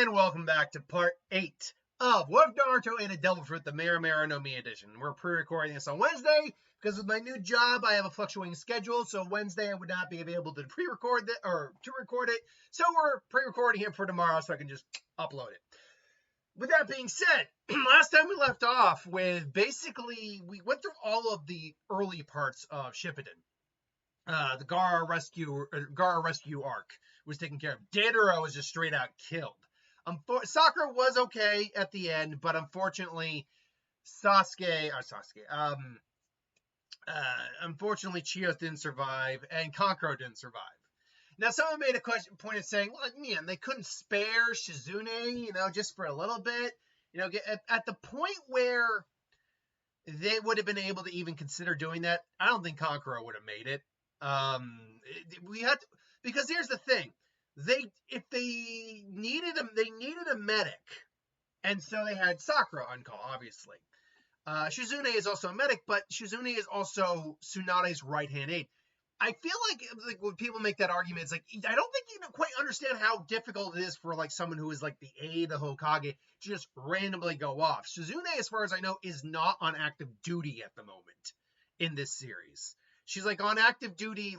And welcome back to part 8 of What If Naruto Ate a Devil Fruit, the Mera Mera no Mi edition. We're pre-recording this on Wednesday because with my new job I have a fluctuating schedule, so Wednesday I would not be able to pre-record it or to record it. So we're pre-recording it for tomorrow so I can just upload it. With that being said, last time we left off with basically we went through all of the early parts of Shippuden. The Gaara rescue arc was taken care of. Dataro was just straight out killed. Sakura was okay at the end, but unfortunately, unfortunately, Chiyo didn't survive, and Kankuro didn't survive. Now, someone made a point of saying, well, man, they couldn't spare Shizune, just for a little bit. At the point where they would have been able to even consider doing that, I don't think Kankuro would have made it. Because here's the thing. They needed a medic, and so they had Sakura on call, obviously. Shizune is also a medic, but Shizune is also Tsunade's right-hand aide. I feel like when people make that argument, it's like, I don't think you quite understand how difficult it is for someone who is the aide of Hokage to just randomly go off. Shizune, as far as I know, is not on active duty at the moment in this series. She's on active duty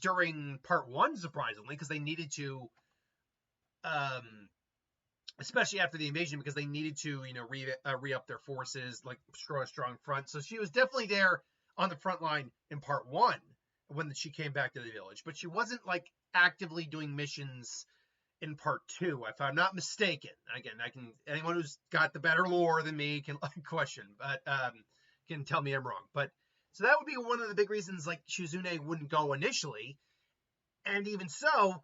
during part 1, surprisingly, because they needed to, especially after the invasion, because they needed to, re-up their forces, show a strong front. So she was definitely there on the front line in part 1 when she came back to the village, but she wasn't actively doing missions in part 2, if I'm not mistaken. Again, anyone who's got the better lore than me can question, but can tell me I'm wrong, but. So that would be one of the big reasons Shizune wouldn't go initially. And even so,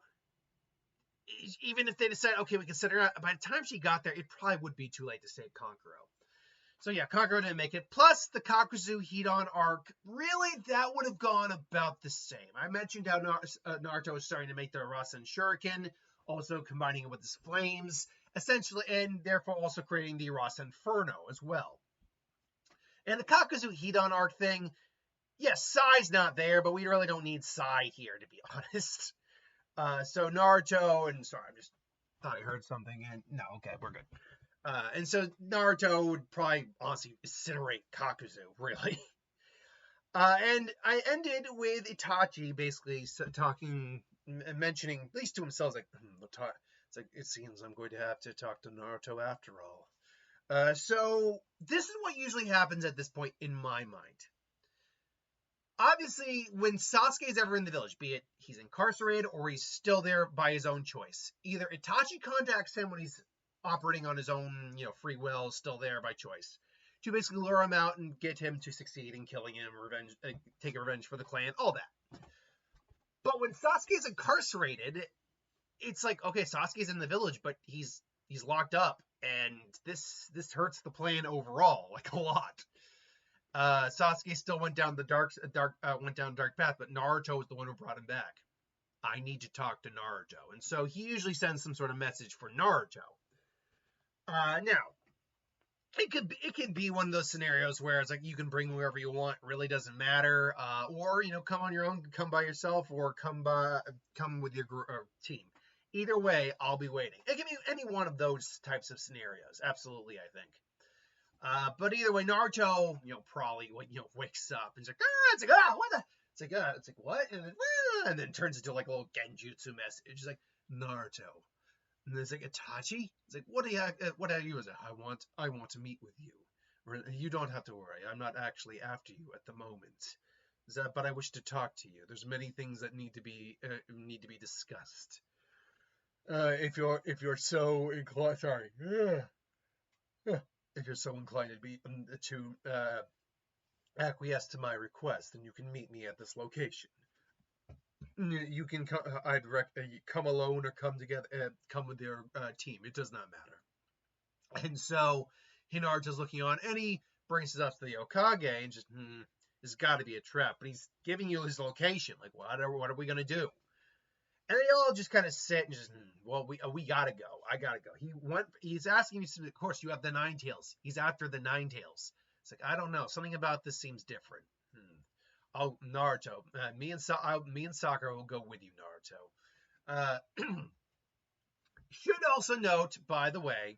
even if they decide, okay, we consider it, by the time she got there, it probably would be too late to save Kankuro. So yeah, Kankuro didn't make it. Plus the Kakuzu Hidan arc, really, that would have gone about the same. I mentioned how Naruto was starting to make the Rasen Shuriken, also combining it with his flames, essentially, and therefore also creating the Rasen Inferno as well. And the Kakuzu Hidan arc thing, yes, Sai's not there, but we really don't need Sai here, to be honest. So Naruto, and sorry, I just thought I heard something, and no, okay, we're good. And so Naruto would probably, honestly, incinerate Kakuzu, really. And I ended with Itachi basically mentioning, at least to himself, it seems I'm going to have to talk to Naruto after all. So this is what usually happens at this point in my mind. Obviously, when Sasuke is ever in the village, be it he's incarcerated or he's still there by his own choice, either Itachi contacts him when he's operating on his own, free will, still there by choice, to basically lure him out and get him to succeed in killing him, take revenge for the clan, all that. But when Sasuke is incarcerated, it's okay, Sasuke's in the village, but he's locked up. And this hurts the plan overall, a lot. Sasuke still went down the dark path, but Naruto was the one who brought him back. I need to talk to Naruto, and so he usually sends some sort of message for Naruto. Now, it could be one of those scenarios where it's you can bring whoever you want, really doesn't matter, or come on your own, come by yourself, or come with your team. Either way, I'll be waiting. It can be any one of those types of scenarios. Absolutely, I think. But either way, Naruto, probably, wakes up and what the? What? And then turns into a little genjutsu message. It's Naruto. And then it's Itachi? It's what are you? I want to meet with you. You don't have to worry. I'm not actually after you at the moment. But I wish to talk to you. There's many things that need to be discussed. If you're so inclined, if you're so inclined to acquiesce to my request, then you can meet me at this location. You can come alone or come together, come with your team. It does not matter. And so Naruto's looking on, and he brings it up to the Hokage, and just there's got to be a trap. But he's giving you his location. What are we gonna do? And they all just kind of sit and just, we gotta go. I gotta go. He's asking me, of course, you have the Nine Tails. He's after the Nine Tails. It's I don't know. Something about this seems different. Oh, Naruto. Me and Sakura will go with you, Naruto. Should also note, by the way,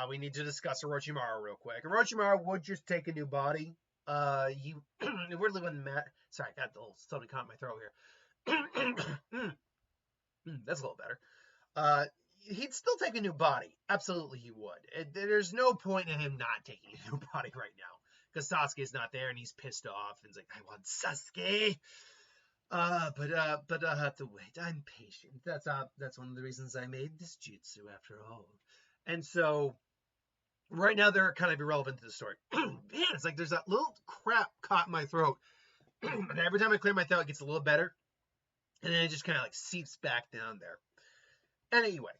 we need to discuss Orochimaru real quick. Orochimaru would just take a new body. He it really wouldn't matter. Sorry, I got a little something caught in my throat here. That's a little better. He'd still take a new body. Absolutely, he would. There's no point in him not taking a new body right now because Sasuke's not there and he's pissed off and he's like, "I want Sasuke." But I'll have to wait. I'm patient. That's one of the reasons I made this jutsu after all. And so right now they're kind of irrelevant to the story. Man, it's like there's that little crap caught in my throat, and every time I clear my throat, it gets a little better, and then it just kind of like seeps back down there. Anyway,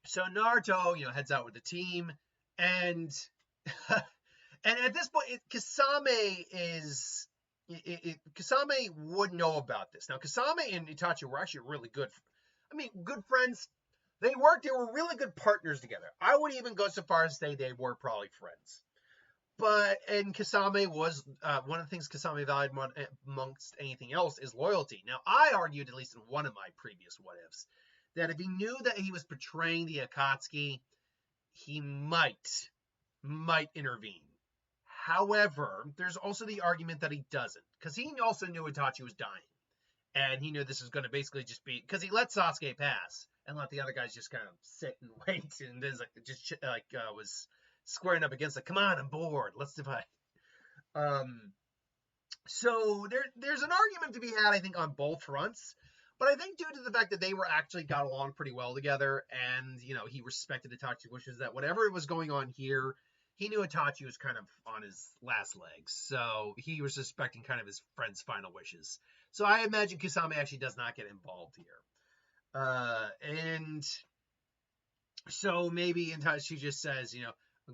so Naruto, heads out with the team, and and at this point, Kasame is. Kasame would know about this. Now, Kasame and Itachi were actually really good. Good friends. They were really good partners together. I would even go so far as to say they were probably friends. And Kasame was, one of the things Kasame valued amongst anything else is loyalty. Now, I argued, at least in one of my previous what-ifs, that if he knew that he was betraying the Akatsuki, he might intervene. However, there's also the argument that he doesn't, because he also knew Itachi was dying. And he knew this was going to basically just be, because he let Sasuke pass and let the other guys just kind of sit and wait, and then was squaring up against it. Come on, I'm bored. Let's divide. So there's an argument to be had, I think, on both fronts. But I think due to the fact that they actually got along pretty well together, and he respected Itachi's wishes, that whatever was going on here, he knew Itachi was kind of on his last legs, so he was respecting kind of his friend's final wishes. So I imagine Kasame actually does not get involved here. And so maybe Itachi just says,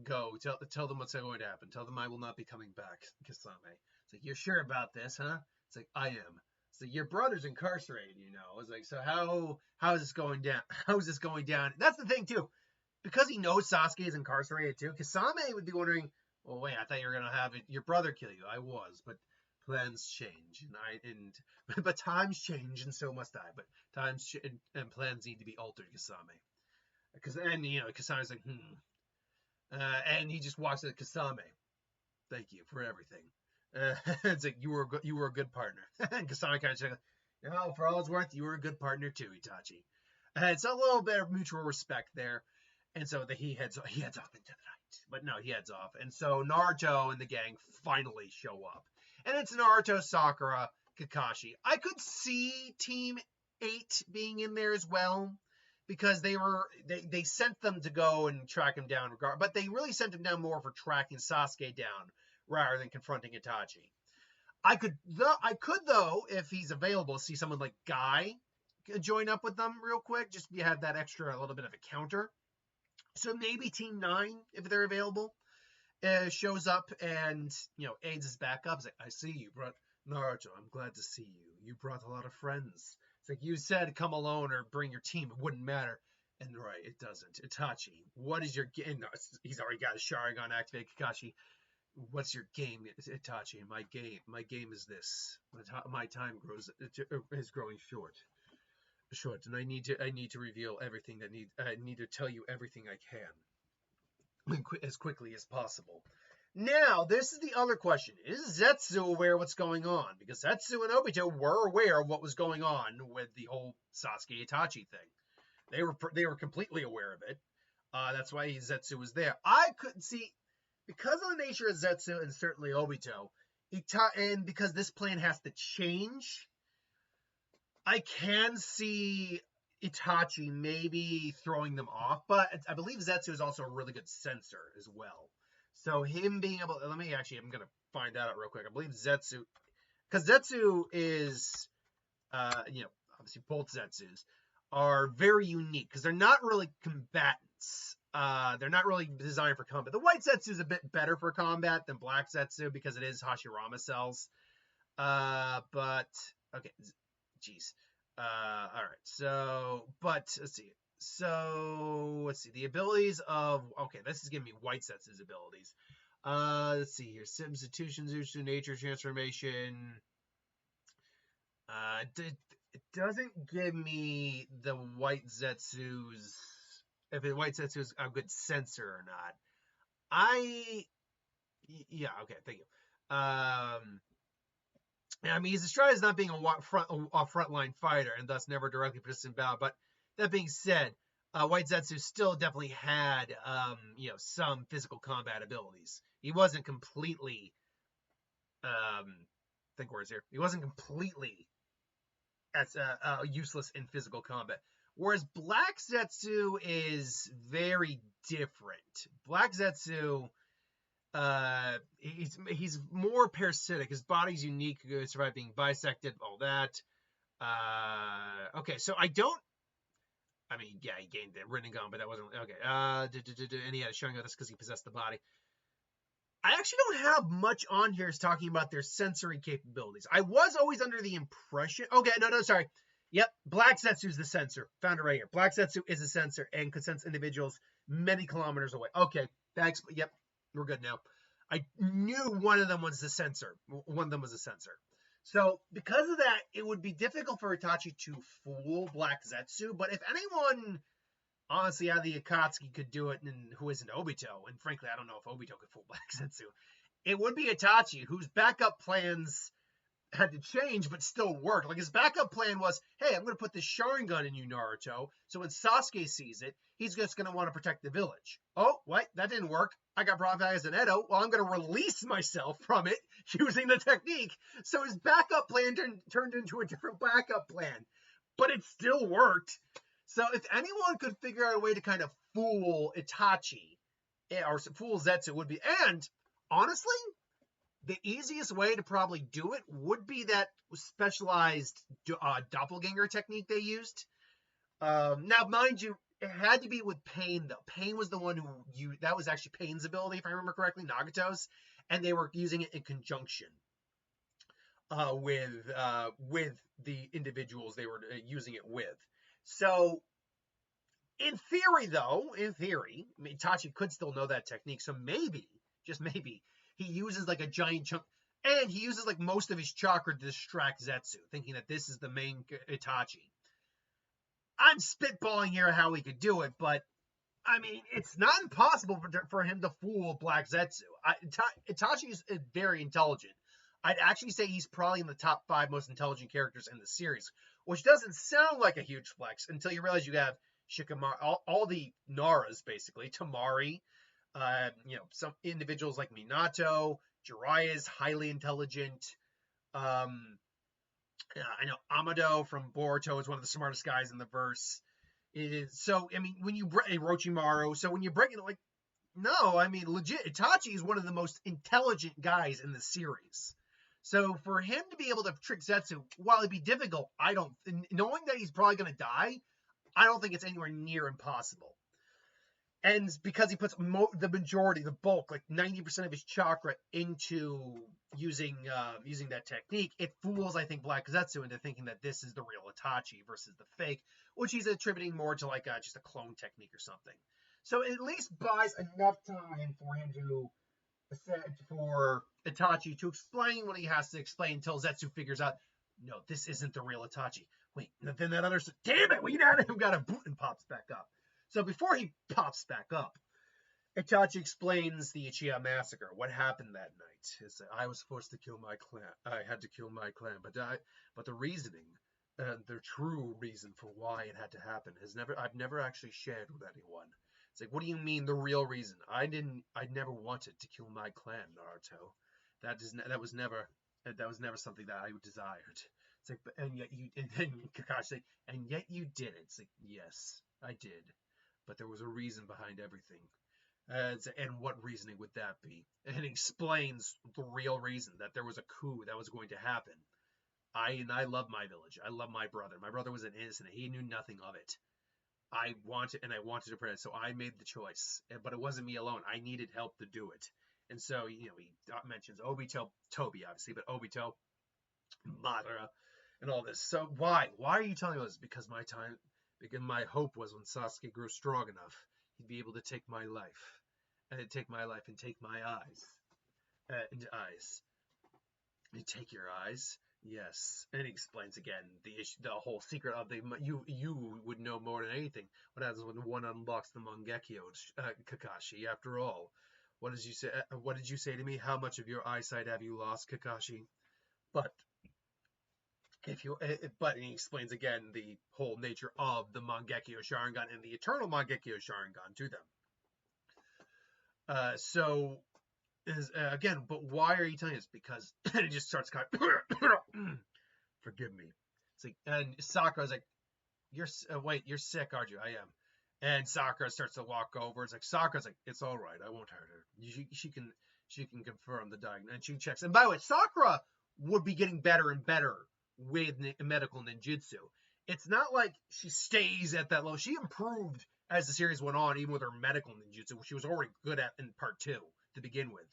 go, tell them what's going to happen. Tell them I will not be coming back, Kasame. It's like, you're sure about this, huh? It's like, I am. It's like, your brother's incarcerated, It's like, so how is this going down? How is this going down? That's the thing, too. Because he knows Sasuke is incarcerated too, Kasame would be wondering, well, wait, I thought you were gonna have your brother kill you. I was, but plans change, but times change, and so must I. But times and plans need to be altered, Kasame. Kasame's like, and he just walks to Kasame. Thank you for everything. It's like you were a good partner. And Kasame kind of said, for all it's worth, you were a good partner too, Itachi. And it's a little bit of mutual respect there. And so he heads off into the night. But no, he heads off. And so Naruto and the gang finally show up. And it's Naruto, Sakura, Kakashi. I could see Team 8 being in there as well, because they sent them to go and track him down, but they really sent him down more for tracking Sasuke down rather than confronting Itachi. I could though, if he's available, see someone like Guy join up with them real quick, just to have that extra little bit of a counter. So maybe Team 9, if they're available, shows up and, aids his backup. It's like, I see you brought Naruto. I'm glad to see you. You brought a lot of friends. It's like, you said come alone or bring your team. It wouldn't matter. And right, it doesn't. Itachi, what is your game? No, he's already got his Sharingan activated. Kakashi, what's your game, Itachi? My game is this. My time is growing short, and I need to reveal everything I need to tell you everything I can as quickly as possible. Now, this is the other question. Is Zetsu aware of what's going on? Because Zetsu and Obito were aware of what was going on with the whole Sasuke Itachi thing. They were completely aware of it. That's why Zetsu was there. I couldn't see, because of the nature of Zetsu and certainly Obito, and because this plan has to change, I can see Itachi maybe throwing them off, but I believe Zetsu is also a really good censor as well. So him being able, I'm going to find out real quick. I believe Zetsu, because Zetsu is, obviously both Zetsus are very unique, because they're not really combatants. They're not really designed for combat. The white Zetsu is a bit better for combat than black Zetsu, because it is Hashirama cells. But, okay, geez. All right. So, but let's see. The abilities of, okay, this is giving me white Zetsu's abilities. Let's see here. Substitution, Jutsu, nature transformation. It doesn't give me the white Zetsu's, if the white Zetsu's a good sensor or not. Yeah, okay, thank you. I mean, he's described as not being a frontline fighter and thus never directly participated in battle. But that being said, White Zetsu still definitely had, some physical combat abilities. He wasn't completely, think words here. He wasn't completely as useless in physical combat. Whereas Black Zetsu is very different. Black Zetsu, he's more parasitic. His body's unique, he could survive being bisected, all that. Okay, so I don't. I mean, yeah, he gained the Rinnegan, but that wasn't okay. And he had a showing of this because he possessed the body. I actually don't have much on here is talking about their sensory capabilities. I was always under the impression. Okay, no, sorry. Yep, Black Zetsu's the sensor. Found it right here. Black Zetsu is a sensor and could sense individuals many kilometers away. Okay, thanks. Yep, we're good now. I knew one of them was the sensor. One of them was a sensor. So because of that, it would be difficult for Itachi to fool Black Zetsu. But if anyone, honestly, out of the Akatsuki could do it, and who isn't Obito, and frankly, I don't know if Obito could fool Black Zetsu, it would be Itachi, whose backup plans had to change but still worked. Like his backup plan was, hey, I'm going to put this Sharingan in you, Naruto. So when Sasuke sees it, he's just going to want to protect the village. Oh, what? That didn't work. I got brought back as an Edo. Well, I'm going to release myself from it using the technique. So his backup plan turned into a different backup plan, but it still worked. So if anyone could figure out a way to kind of fool Itachi or fool Zetsu, would be, and honestly, the easiest way to probably do it would be that specialized doppelganger technique they used. Now, mind you, it had to be with Pain, though. Pain was the one that was actually Pain's ability, if I remember correctly, Nagato's, and they were using it in conjunction with the individuals they were using it with. So, in theory, Itachi could still know that technique, so maybe, just maybe, he uses like a giant chunk, and he uses like most of his chakra to distract Zetsu, thinking that this is the main Itachi. I'm spitballing here how he could do it, but I mean, it's not impossible for him to fool Black Zetsu. Itachi is very intelligent. I'd actually say he's probably in the top 5 most intelligent characters in the series, which doesn't sound like a huge flex until you realize you have Shikamaru, all the Naras basically, Tamari, some individuals like Minato. Jiraiya is highly intelligent. I know Amado from Boruto is one of the smartest guys in the verse. It is so. I mean, when you break Orochimaru, so when you break it, like, no, I mean, legit, Itachi is one of the most intelligent guys in the series. So for him to be able to trick Zetsu, while it'd be difficult, knowing that he's probably going to die, I don't think it's anywhere near impossible. And because he puts the majority, the bulk, like 90% of his chakra into using that technique, it fools, I think, Black Zetsu into thinking that this is the real Itachi versus the fake, which he's attributing more to like just a clone technique or something. So it at least buys enough time for him for Itachi to explain what he has to explain until Zetsu figures out, no, this isn't the real Itachi. Wait, then that other, damn it, we had him got a boot and pops back up. So before he pops back up, Itachi explains the Uchiha massacre. What happened that night? I was forced to kill my clan. I had to kill my clan, but the reasoning, the true reason for why it had to happen I've never actually shared with anyone. It's like, what do you mean the real reason? I never wanted to kill my clan, Naruto. That was never something that I desired. It's like, and then Kakashi's like, and yet you did it. It's like, yes, I did. But there was a reason behind everything. And what reasoning would that be? And he explains the real reason, that there was a coup that was going to happen. I love my village. I love my brother. My brother was an innocent. He knew nothing of it. I wanted to protect it, so I made the choice. But it wasn't me alone. I needed help to do it. And so, he mentions Obito, Toby, obviously, but Obito, Madara, and all this. So why? Why are you telling me this? Because my hope was when Sasuke grew strong enough, he'd be able to take my life. And take my eyes. And take your eyes. Yes, and he explains again the issue, the whole secret of the you would know more than anything what happens when one unlocks the Mangekyo, Kakashi. After all, what did you say? What did you say to me? How much of your eyesight have you lost, Kakashi? But if you, but he explains again the whole nature of the Mangekyo Sharingan and the eternal Mangekyo Sharingan to them. So is again, but why are you telling us? Because and he just starts kind of, forgive me. It's like, and Sakura's like, wait, you're sick, aren't you? I am. And Sakura starts to walk over. It's like Sakura's like, it's all right, I won't hurt her. She can confirm the diagnosis. And she checks. And by the way, Sakura would be getting better and better with medical ninjutsu. It's not like she stays at that level. She improved as the series went on, even with her medical ninjutsu, which she was already good at in part 2 to begin with.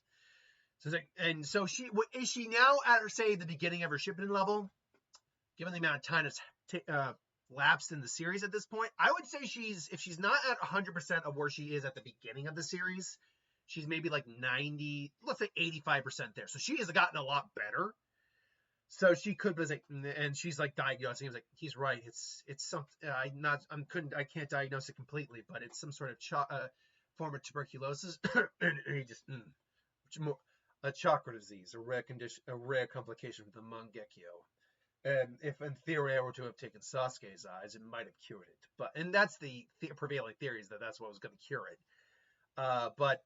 So it's like, and so is she now at her, say, the beginning of her Shippuden level? Given the amount of time that's lapsed in the series at this point, I would say if she's not at 100% of where she is at the beginning of the series, she's maybe like 90, let's say 85% there. So she has gotten a lot better. So she could be like, and she's like diagnosing. He's like, he's right. It's something. I can't diagnose it completely, but it's some sort of form of tuberculosis. And he just a chakra disease, a rare condition, a rare complication of the Mangekyo. And if in theory I were to have taken Sasuke's eyes, it might have cured it. And that's the prevailing theory, is that that's what was going to cure it. But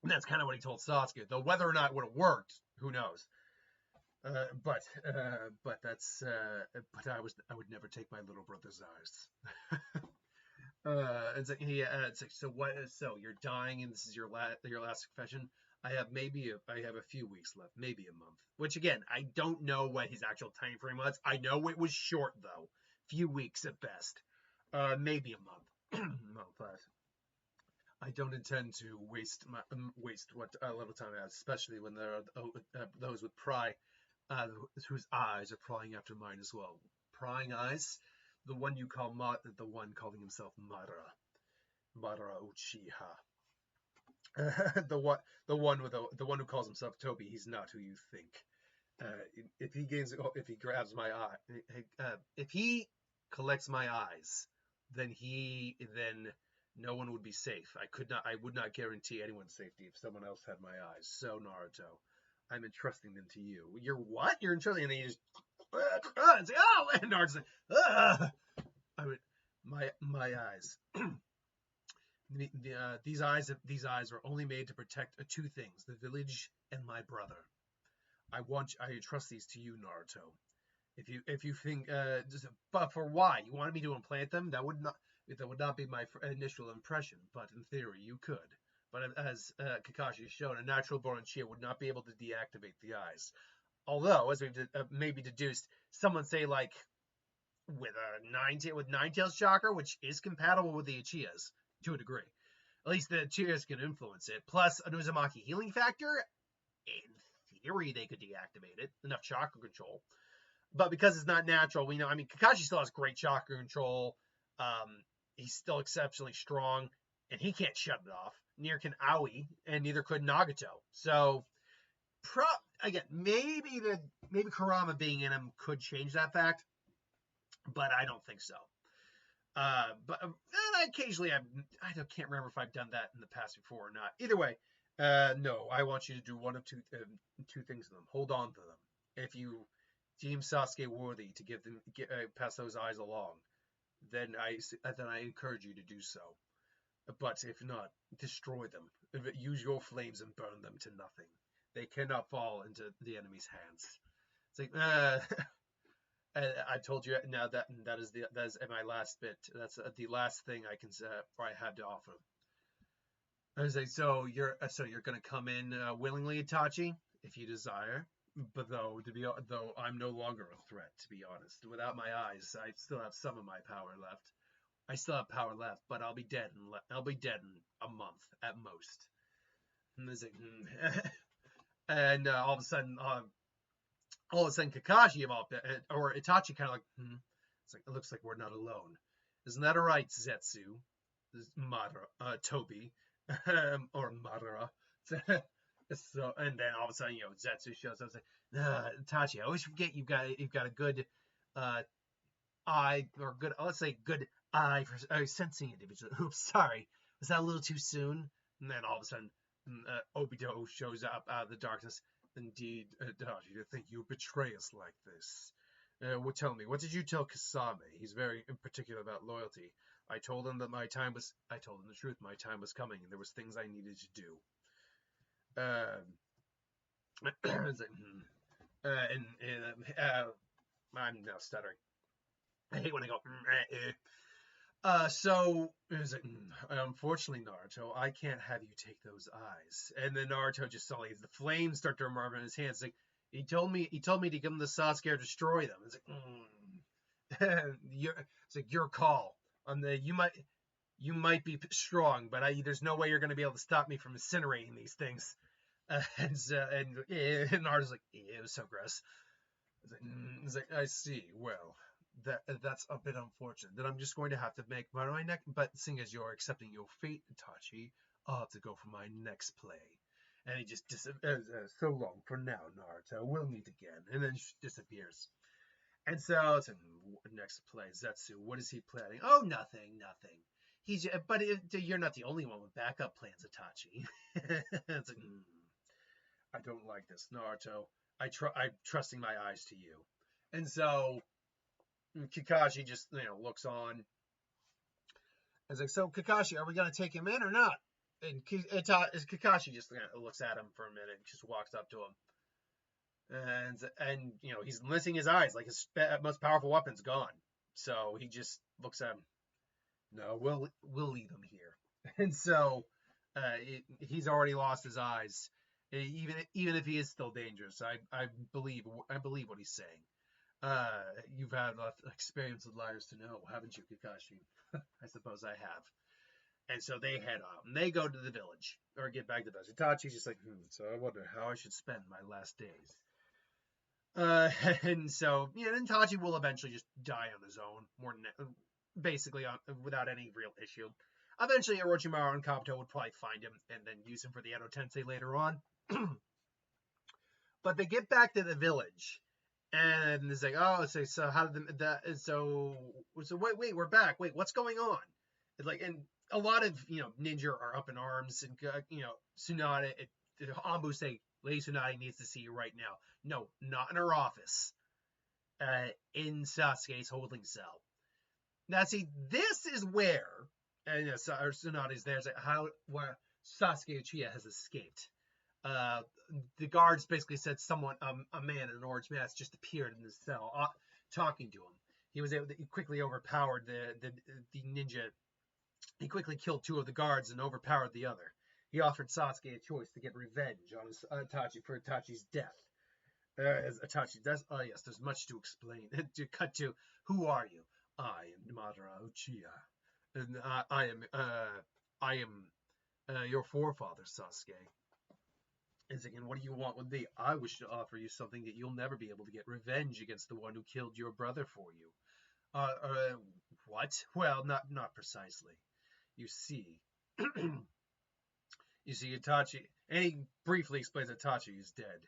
that's kind of what he told Sasuke. Though whether or not it would have worked, who knows? But I would never take my little brother's eyes. It's like so what? So you're dying, and this is your last confession. I have a few weeks left, maybe a month. Which again, I don't know what his actual time frame was. I know it was short though, few weeks at best, maybe a month. month less. I don't intend to waste what little time I have, especially when there are those with whose eyes are prying after mine as well. Prying eyes, the one you call the one calling himself Mara Uchiha. the one who calls himself Toby. He's not who you think. If he grabs my eye, if he collects my eyes, then no one would be safe. I would not guarantee anyone's safety if someone else had my eyes. So Naruto, I'm entrusting them to you. You're what? You're entrusting, and then you just it's like, oh, and Naruto's like, my eyes. These eyes are only made to protect two things: the village and my brother. I trust these to you, Naruto. If you think, but for why? You wanted me to implant them? That would not be my initial impression. But in theory, you could. But as Kakashi has shown, a natural-born Uchiha would not be able to deactivate the eyes. Although, as we've maybe deduced, someone say like with Nine-Tails chakra, which is compatible with the Uchihas to a degree. At least the Uchihas can influence it. Plus, an Uzumaki healing factor. In theory, they could deactivate it. Enough chakra control. But because it's not natural, we know. I mean, Kakashi still has great chakra control. He's still exceptionally strong, and he can't shut it off. Neither can Aoi, and neither could Nagato. So, again, maybe Kurama being in him could change that fact, but I don't think so. But occasionally, I can't remember if I've done that in the past before or not. Either way, no, I want you to do one of two things to them. Hold on to them. If you deem Sasuke worthy to pass those eyes along, then I encourage you to do so. But if not, destroy them. Use your flames and burn them to nothing. They cannot fall into the enemy's hands. It's like, I told you now that is my last bit. That's the last thing I can say or I had to offer. I was like, so you're going to come in willingly, Itachi, if you desire. But though I'm no longer a threat, to be honest. Without my eyes, I still have some of my power left. I still have power left, but I'll be dead in a month at most. And it's like, and all of a sudden, Kakashi or Itachi kind of like, it's like, it looks like we're not alone. Isn't that right, Zetsu? Madara, Toby, or Madara. So, and then all of a sudden, Zetsu shows up. Like, Itachi, I always forget you've got a good uh eye, or good, let's say good eye for sensing individuals. Oops, sorry, was that a little too soon? And then all of a sudden, Obito shows up out of the darkness. Indeed, Itachi, to think you betray us like this. Well, tell me, what did you tell Kasame? He's very particular about loyalty. I told him I told him the truth. My time was coming, and there was things I needed to do. Um, it's like, I'm now stuttering. I hate when I go. So it was like, unfortunately, Naruto, I can't have you take those eyes. And then Naruto just suddenly, the flames start to emerge in his hands. It's like, he told me to give them to Sasuke or destroy them. It's like, it's like your call. You might be strong, but there's no way you're going to be able to stop me from incinerating these things. And Naruto's like, it was so gross. It's like, I see. Well, that's a bit unfortunate. That I'm just going to have to make my next. But seeing as you're accepting your fate, Itachi, I'll have to go for my next play. And he just so long for now, Naruto. We'll meet again. And then disappears. And so it's next play, Zetsu. What is he planning? Oh, nothing. But you're not the only one with backup plans, Itachi. It's like, I don't like this, Naruto. I'm trusting my eyes to you. And so Kakashi just looks on. It's like, so Kakashi, are we gonna take him in or not? And Kakashi just looks at him for a minute, and just walks up to him, and he's missing his eyes, like his most powerful weapon's gone. So he just looks at him. No, we'll leave him here. And so he's already lost his eyes. Even if he is still dangerous, I believe what he's saying. You've had enough experience with liars to know, haven't you, Kakashi? I suppose I have. And so they head out, and they go to the village, or get back to the village. Itachi's just like, so I wonder how I should spend my last days. And so, then Itachi will eventually just die on his own, basically without any real issue. Eventually, Orochimaru and Kabuto would probably find him and then use him for the Edo Tensei later on. But they get back to the village, and it's like, oh, so how did so wait, we're back. Wait, what's going on? It's like, and a lot of ninja are up in arms, and Tsunade, Ambu say, Lady Tsunade needs to see you right now. No, not in her office. In Sasuke's holding cell. Now, see, this is where, and Tsunade's there. It's like where Sasuke Uchiha has escaped. The guards basically said someone, a man in an orange mask, just appeared in the cell, talking to him. He quickly overpowered the ninja. He quickly killed two of the guards and overpowered the other. He offered Sasuke a choice to get revenge on Itachi for Itachi's death. As Itachi does, yes, there's much to explain. To cut to, who are you? I am Madara Uchiha, and I am your forefather, Sasuke. It's like, and what do you want with me? I wish to offer you something that you'll never be able to get: revenge against the one who killed your brother for you. What? Well, not precisely. You see, Itachi, and he briefly explains that Itachi is dead,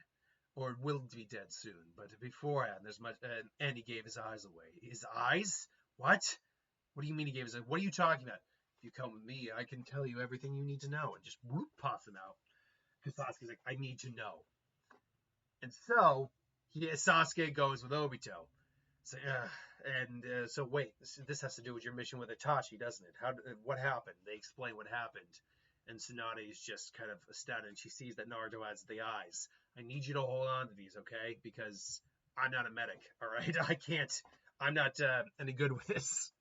or will be dead soon. But beforehand, there's much, and he gave his eyes away. His eyes? What? What do you mean he gave his eyes? What are you talking about? If you come with me, I can tell you everything you need to know. And just whoop, pops him out. Sasuke's like, I need to know. And so Sasuke goes with Obito. So, so wait, this has to do with your mission with Itachi, doesn't it? What happened? They explain what happened. And Tsunade is just kind of astounded. She sees that Naruto has the eyes. I need you to hold on to these, okay? Because I'm not a medic, all right? I can't. I'm not any good with this.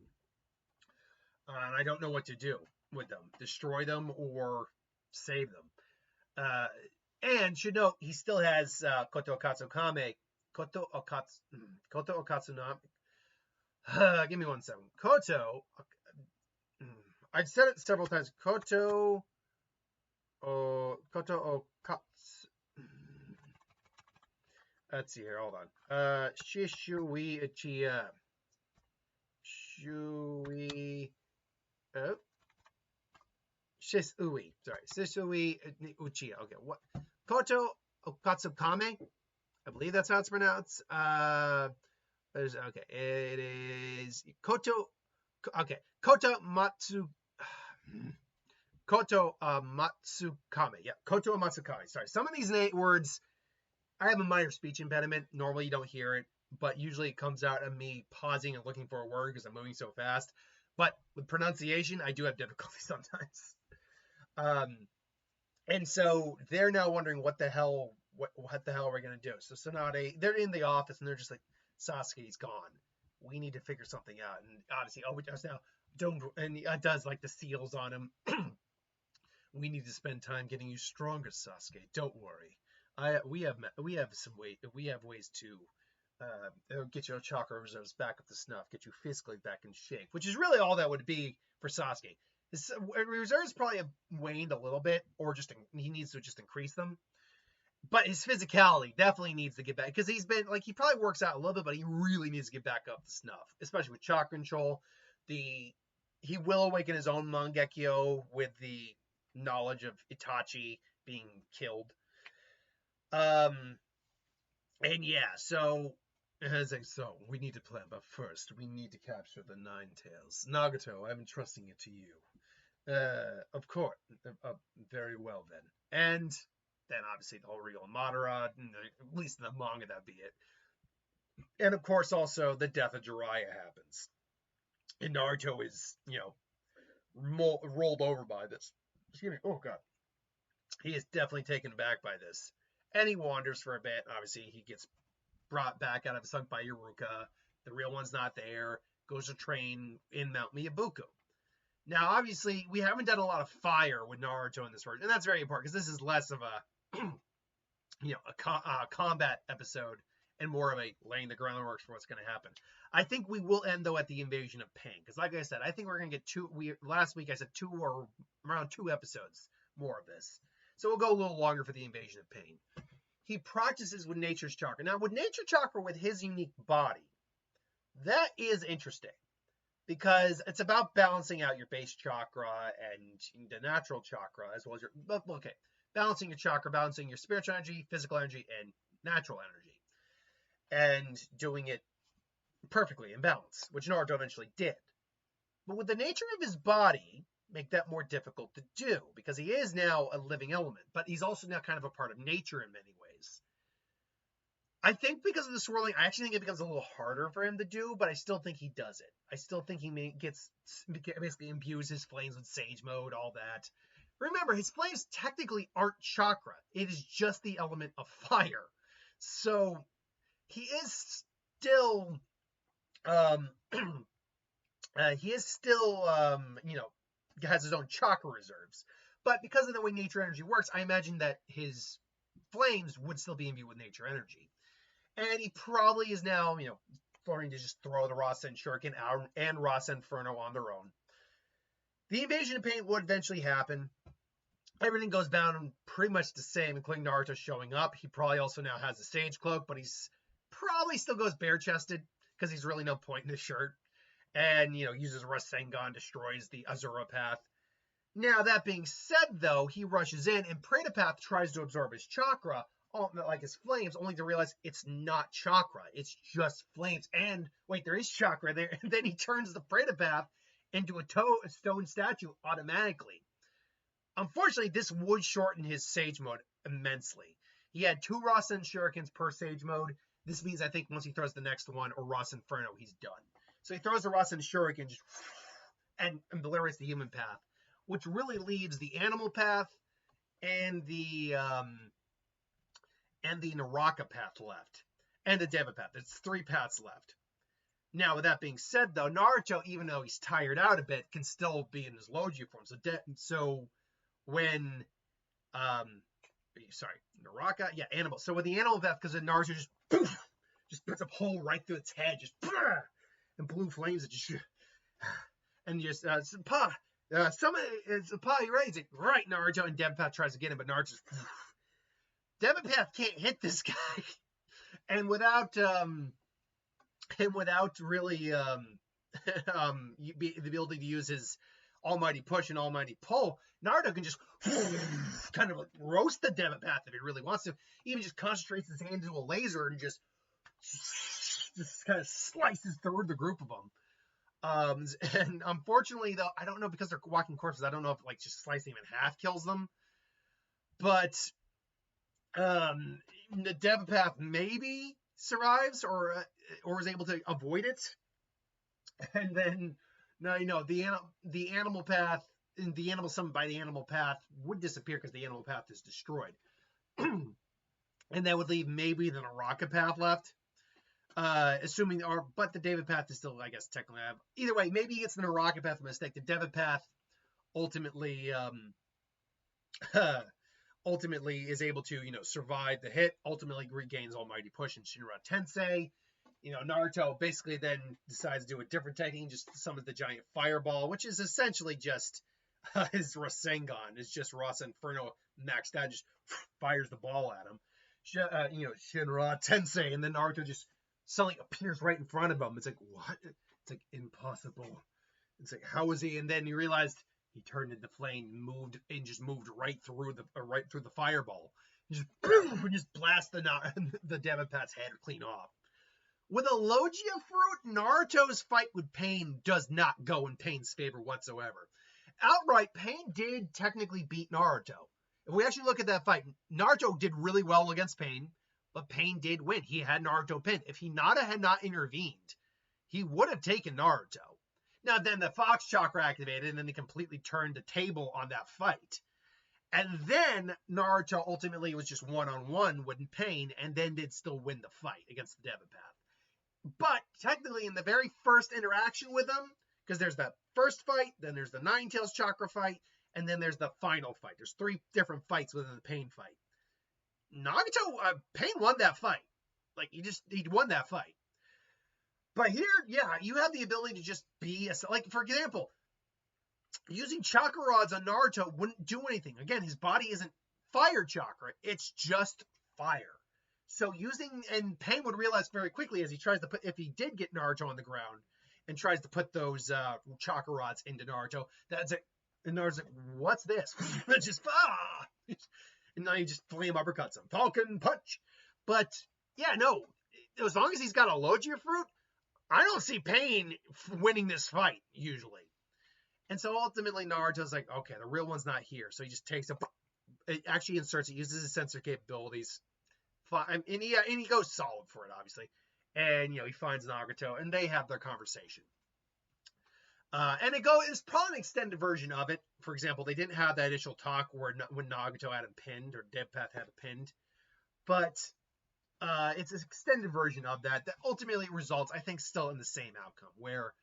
And I don't know what to do with them. Destroy them or save them. And should note, he still has Koto Okatsukame. Koto Okatsuname. Give me 1 second. I've said it several times. Koto Okatsu. Let's see here. Hold on. Shishui Uchiha. Shisui. Sorry. Shisui Uchiha. Okay. Koto Okatsukame. I believe that's how it's pronounced. Okay, it is Koto. Okay, Koto Matsu. Koto Matsukame. Yeah, Koto Matsukame. Sorry, some of these words, I have a minor speech impediment. Normally you don't hear it, but usually it comes out of me pausing and looking for a word because I'm moving so fast. But with pronunciation, I do have difficulty sometimes. Um, and so they're now wondering what the hell are we gonna do? So Tsunade, they're in the office and they're just like, Sasuke's gone. We need to figure something out. And obviously, oh, it does now. Don't, and it does like the seals on him. We need to spend time getting you stronger, Sasuke. Don't worry. We have ways to get your chakra reserves back up to snuff, get you physically back in shape, which is really all that would be for Sasuke. His reserves probably have waned a little bit, or just he needs to just increase them. But his physicality definitely needs to get back, because he's been like, he probably works out a little bit, but he really needs to get back up to snuff, especially with chakra control. He will awaken his own Mangekyo with the knowledge of Itachi being killed. And yeah, so we need to plan, but first we need to capture the Nine Tails. Nagato, I'm entrusting it to you. Of course, very well then. And then obviously the whole real Madara, at least in the manga, that'd be it. And of course, also the death of Jiraiya happens, and Naruto is, rolled over by this. Excuse me. Oh god, he is definitely taken aback by this, and he wanders for a bit. Obviously, he gets brought back out of sunk by Iruka. The real one's not there. Goes to train in Mount Miyabuku. Now, obviously, we haven't done a lot of fire with Naruto in this version, and that's very important because this is less of a, a combat episode and more of a laying the groundwork for what's going to happen. I think we will end though at the invasion of Pain, because like I said, I think we're going to get last week I said around 2 episodes more of this, so we'll go a little longer for the invasion of Pain. He practices with nature's chakra. Now, with nature chakra, with his unique body, that is interesting, because it's about balancing out your base chakra and the natural chakra, as well as balancing your chakra, balancing your spiritual energy, physical energy, and natural energy, and doing it perfectly in balance, which Naruto eventually did. But with the nature of his body, make that more difficult to do, because he is now a living element, but he's also now kind of a part of nature in many ways. I think because of the swirling, I actually think it becomes a little harder for him to do, but I still think he does it. I still think he basically imbues his flames with Sage Mode, all that. Remember, his flames technically aren't chakra. It is just the element of fire. So he is still, has his own chakra reserves. But because of the way nature energy works, I imagine that his flames would still be imbued with nature energy. And he probably is now, starting to just throw the Rasen Shuriken out and Rasen Inferno on their own. The invasion of Pain would eventually happen. Everything goes down pretty much the same, including Naruto showing up. He probably also now has a Sage Cloak, but he's probably still goes bare-chested, because he's really no point in his shirt. And, uses Rasengan, destroys the Azura path. Now, that being said, though, he rushes in, and Pratapath tries to absorb his chakra, like his flames, only to realize it's not chakra. It's just flames. And, wait, there is chakra there. And then he turns the Pratapath into a stone statue automatically. Unfortunately, this would shorten his Sage Mode immensely. He had 2 Rasen Shurikens per Sage Mode. This means, I think, once he throws the next one, or Rasen Inferno, he's done. So he throws the Rasen Shuriken and obliterates the human path, which really leaves the animal path and the Naraka path left, and the Deva path. There's 3 paths left. Now, with that being said, though, Naruto, even though he's tired out a bit, can still be in his Logia form. So when, Naraka, yeah, animal. So with the animal path, because Naruto just puts a hole right through its head, and blue flames, it just, and just, it's you raise it, right, Naruto, and Devapath tries to get him, but Naruto just, Devapath can't hit this guy, and without really, the ability to use his almighty push and almighty pull, Naruto can just kind of like roast the Devapath if he really wants to. He even just concentrates his hand into a laser and just kind of slices through the group of them. And unfortunately, though, I don't know, because they're walking corpses, I don't know if like just slicing them in half kills them. But the Devapath maybe survives or is able to avoid it. And then now the animal path, the animal summoned by the animal path would disappear because the animal path is destroyed. And that would leave maybe the Naraka path left. But the David path is still, I guess, technically. Either way, maybe it's the Naraka path mistake. The David path ultimately is able to, survive the hit, ultimately regains almighty push and Shinra Tensei. Naruto basically then decides to do a different technique, just summons the giant fireball, which is essentially just his Rasengan. It's just Rasa Inferno maxed out, just fires the ball at him. Shinra Tensei, and then Naruto just suddenly appears right in front of him. It's like, what? It's like, impossible. It's like, how is he? And then you realized he turned into flame, moved right through the fireball. Just blast the Devapath's head clean off. With a Logia fruit, Naruto's fight with Pain does not go in Pain's favor whatsoever. Outright, Pain did technically beat Naruto. If we actually look at that fight, Naruto did really well against Pain, but Pain did win. He had Naruto pinned. If Hinata had not intervened, he would have taken Naruto. Now, then the Fox Chakra activated, and then they completely turned the table on that fight. And then Naruto ultimately was just one-on-one with Pain, and then did still win the fight against the Devapath. But technically, in the very first interaction with him, because there's that first fight, then there's the Nine Tails Chakra fight, and then there's the final fight. There's 3 different fights within the Pain fight. Pain won that fight. Like, he won that fight. But here, yeah, you have the ability to just be, like, for example, using chakra rods on Naruto wouldn't do anything. Again, his body isn't fire chakra. It's just fire. So and Pain would realize very quickly as he tries to if he did get Naruto on the ground and tries to put those chakra rods into Naruto, that's it. And Naruto's like, what's this? It's just, and now you just flame uppercuts him. Falcon punch. But, yeah, no, as long as he's got a Logia fruit, I don't see Pain winning this fight, usually. And so ultimately Naruto's like, okay, the real one's not here. So he just takes it actually inserts it, uses his sensor capabilities. And he goes solid for it, obviously. And, he finds Nagato, and they have their conversation. And it's probably an extended version of it. For example, they didn't have that initial talk when Nagato had him pinned, or Devapath had him pinned. But it's an extended version of that ultimately results, I think, still in the same outcome, where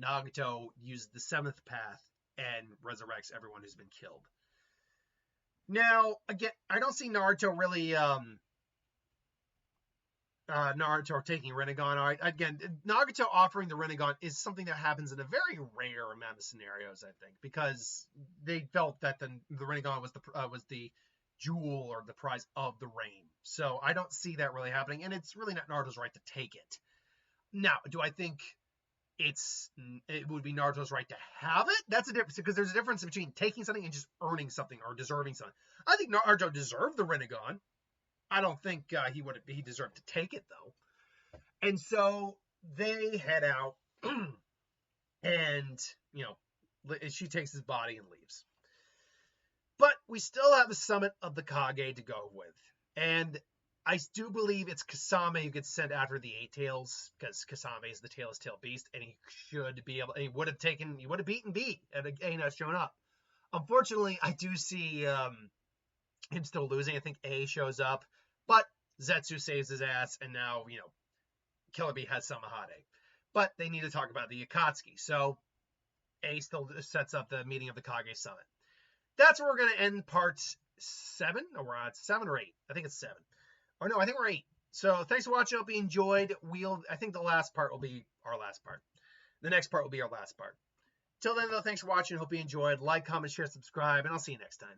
Nagato uses the 7th path and resurrects everyone who's been killed. Now, again, I don't see Naruto really... Naruto taking Rinnegan. All right, again, Nagato offering the Rinnegan is something that happens in a very rare amount of scenarios, I think, because they felt that the Rinnegan was the jewel or the prize of the reign. So I don't see that really happening, and it's really not Naruto's right to take it. Now, do I think it would be Naruto's right to have it? That's a difference, because there's a difference between taking something and just earning something or deserving something. I think Naruto deserved the Rinnegan. I don't think he deserved to take it, though. And so they head out, and, she takes his body and leaves. But we still have the summit of the Kage to go with. And I do believe it's Kasame who gets sent after the 8 Tails, because Kasame is the tailless tail beast, and he should be able, he would have beaten B had A not shown up. Unfortunately, I do see him still losing. I think A shows up, but Zetsu saves his ass, and now, Killer Bee has Samahade. But they need to talk about the Akatsuki, so A still sets up the meeting of the Kage Summit. That's where we're going to end part 7, or we're at 7 or 8. I think it's 7. Oh, no, I think we're 8. So thanks for watching. I hope you enjoyed. I think the last part will be our last part. The next part will be our last part. Till then, though, thanks for watching. Hope you enjoyed. Like, comment, share, subscribe, and I'll see you next time.